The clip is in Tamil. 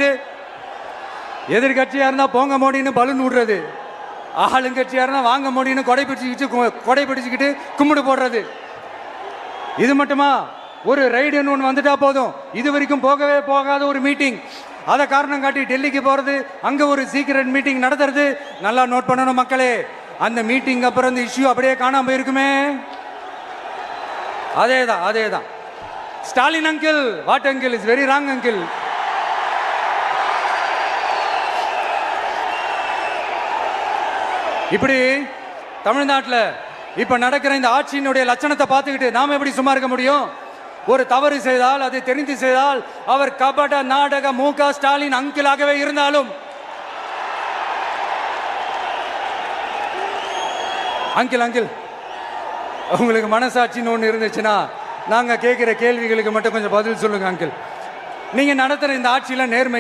வச்சுக்கிட்டு எதிர்கட்சியா இருந்தா போங்க மோடின்னு பலூன் விடுறது, ஆளுங்கட்சியா இருந்தா வாங்க மோடின்னு கொடை பிடிச்சுக்கிட்டு கும்பிடு போடுறது. இது மட்டுமா? ஒரு ரைடுன்னு ஒன்று வந்துட்டா போதும், இது வரைக்கும் போகவே போகாத ஒரு மீட்டிங், அதை காரணம் காட்டி டெல்லிக்கு போறது, அங்க ஒரு சீக்கிரட் மீட்டிங் நடத்துறது. நல்லா நோட் பண்ணணும் மக்களே, அந்த மீட்டிங் அப்புறம் இந்த இஷ்யூ அப்படியே காணாம போயிருக்குமே. அதேதான் Stalin uncle, what uncle is very wrong uncle. இப்படி தமிழ்நாட்டில் இப்ப நடக்கிற இந்த ஆட்சியினுடைய லட்சணத்தை பார்த்துக்கிட்டு நாம எப்படி சும்மா இருக்க முடியும்? ஒரு தவறு செய்தால், அதை தெரிந்து செய்தால், அவர் கபட நாடக மு.க. ஸ்டாலின் அங்கிளாகவே இருந்தாலும், அங்கிள் உங்களுக்கு மனசாட்சின்னு ஒன்று இருந்துச்சுன்னா நாங்க கேட்கிற கேள்விகளுக்கு மட்டும் கொஞ்சம் பதில் சொல்லுங்க அங்கிள். நீங்க நடத்துற இந்த ஆட்சியில நேர்மை